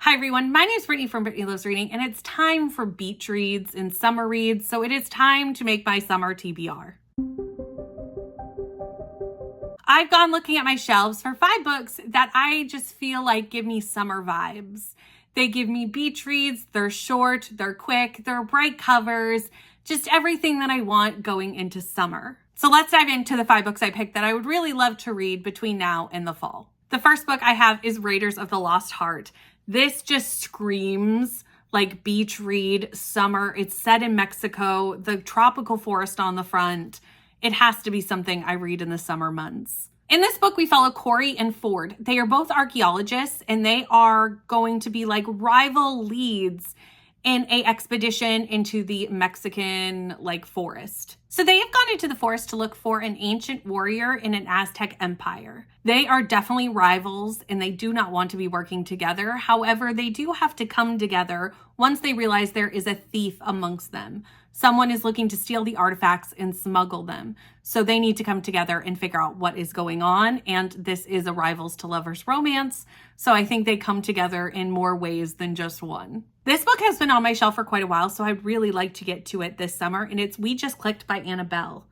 Hi everyone, my name is Brittany from Brittany Loves Reading, and it's time for beach reads and summer reads, so it is time to make my summer TBR. I've gone looking at my shelves for 5 books that I just feel like give me summer vibes. They give me beach reads, they're short, they're quick, they're bright covers, just everything that I want going into summer. So let's dive into the 5 books I picked that I would really love to read between now and the fall. The first book I have is Raiders of the Lost Heart. This just screams like beach read, summer. It's set in Mexico, the tropical forest on the front. It has to be something I read in the summer months. In this book, we follow Corey and Ford. They are both archaeologists, and they are going to be like rival leads in a expedition into the Mexican forest. So they have gone into the forest to look for an ancient warrior in an Aztec empire. They are definitely rivals and they do not want to be working together. However, they do have to come together once they realize there is a thief amongst them. Someone is looking to steal the artifacts and smuggle them. So they need to come together and figure out what is going on. And this is a rivals to lovers romance. So I think they come together in more ways than just one. This book has been on my shelf for quite a while, so I'd really like to get to it this summer. And it's We Just Clicked by Annabelle.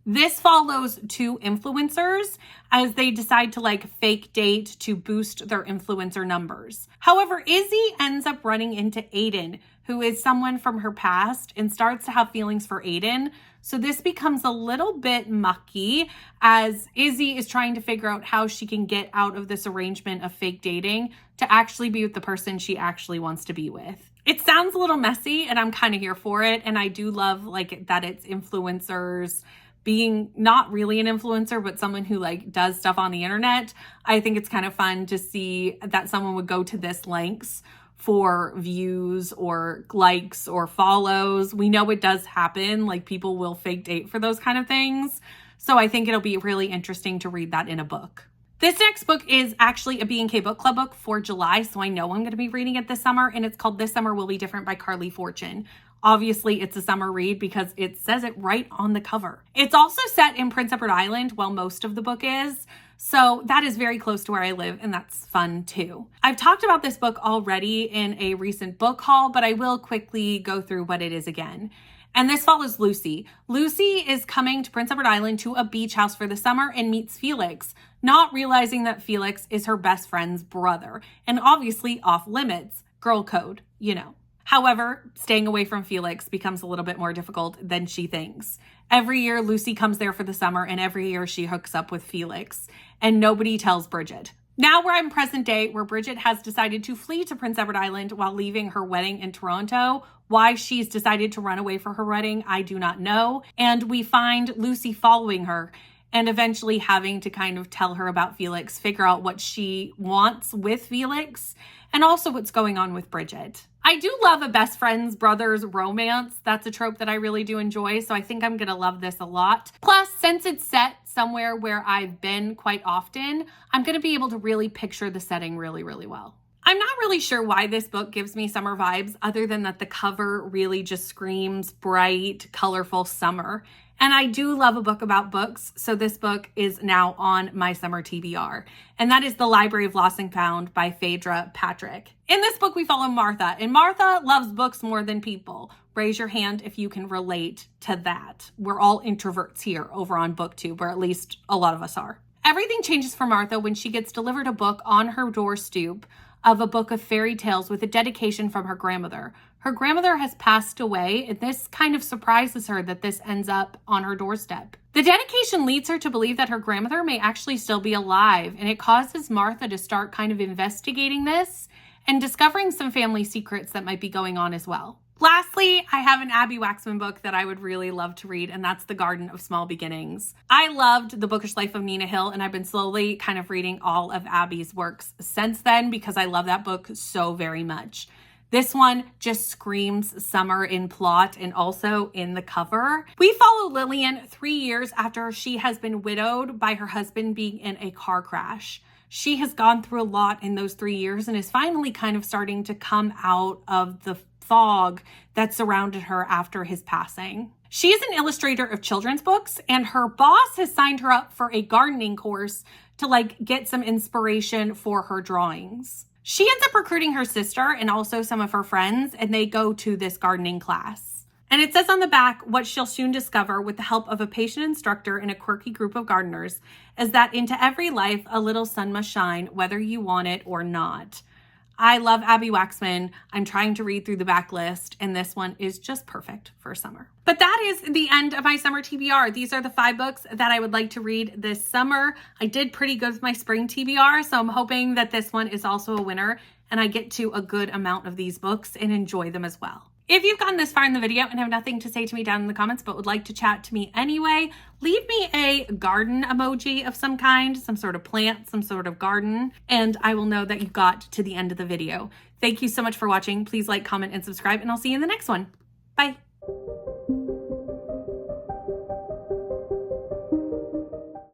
This follows 2 influencers as they decide to fake date to boost their influencer numbers. However, Izzy ends up running into Aiden, who is someone from her past, and starts to have feelings for Aiden. So this becomes a little bit mucky as Izzy is trying to figure out how she can get out of this arrangement of fake dating to actually be with the person she actually wants to be with. It sounds a little messy and I'm kind of here for it. And I do love that it's influencers being not really an influencer, but someone who does stuff on the internet. I think it's kind of fun to see that someone would go to this lengths for views or likes or follows. We know it does happen. People will fake date for those kind of things. So I think it'll be really interesting to read that in a book. This next book is actually a B&K Book Club book for July, so I know I'm going to be reading it this summer, and it's called This Summer Will Be Different by Carly Fortune. Obviously, it's a summer read because it says it right on the cover. It's also set in Prince Edward Island, well, most of the book is. So that is very close to where I live, and that's fun too. I've talked about this book already in a recent book haul, but I will quickly go through what it is again. And this follows Lucy. Lucy is coming to Prince Edward Island to a beach house for the summer and meets Felix, not realizing that Felix is her best friend's brother, and obviously off limits, girl code, you know. However, staying away from Felix becomes a little bit more difficult than she thinks. Every year, Lucy comes there for the summer, and every year she hooks up with Felix, and nobody tells Bridget. Now we're in present day, where Bridget has decided to flee to Prince Edward Island while leaving her wedding in Toronto. Why she's decided to run away for her wedding, I do not know. And we find Lucy following her and eventually having to kind of tell her about Felix, figure out what she wants with Felix, and also what's going on with Bridget. I do love a best friends brothers romance. That's a trope that I really do enjoy, so I think I'm gonna love this a lot. Plus, since it's set somewhere where I've been quite often, I'm gonna be able to really picture the setting really, really well. I'm not really sure why this book gives me summer vibes other than that the cover really just screams bright, colorful summer. And I do love a book about books, so this book is now on my summer TBR. And that is The Library of Lost and Found by Phaedra Patrick. In this book, we follow Martha, and Martha loves books more than people. Raise your hand if you can relate to that. We're all introverts here over on BookTube, or at least a lot of us are. Everything changes for Martha when she gets delivered a book on her door stoop of a book of fairy tales with a dedication from her grandmother. Her grandmother has passed away, and this kind of surprises her that this ends up on her doorstep. The dedication leads her to believe that her grandmother may actually still be alive, and it causes Martha to start kind of investigating this and discovering some family secrets that might be going on as well. Lastly, I have an Abby Waxman book that I would really love to read, and that's The Garden of Small Beginnings. I loved The Bookish Life of Nina Hill, and I've been slowly kind of reading all of Abby's works since then because I love that book so very much. This one just screams summer in plot and also in the cover. We follow Lillian 3 years after she has been widowed by her husband being in a car crash. She has gone through a lot in those 3 years and is finally kind of starting to come out of the fog that surrounded her after his passing. She is an illustrator of children's books, and her boss has signed her up for a gardening course to get some inspiration for her drawings. She ends up recruiting her sister and also some of her friends, and they go to this gardening class. And it says on the back, what she'll soon discover with the help of a patient instructor and a quirky group of gardeners is that into every life, a little sun must shine, whether you want it or not. I love Abby Waxman. I'm trying to read through the back list, and this one is just perfect for summer. But that is the end of my summer TBR. These are the 5 books that I would like to read this summer. I did pretty good with my spring TBR, so I'm hoping that this one is also a winner and I get to a good amount of these books and enjoy them as well. If you've gotten this far in the video and have nothing to say to me down in the comments, but would like to chat to me anyway, leave me a garden emoji of some kind, some sort of plant, some sort of garden, and I will know that you got to the end of the video. Thank you so much for watching. Please like, comment, and subscribe, and I'll see you in the next one. Bye.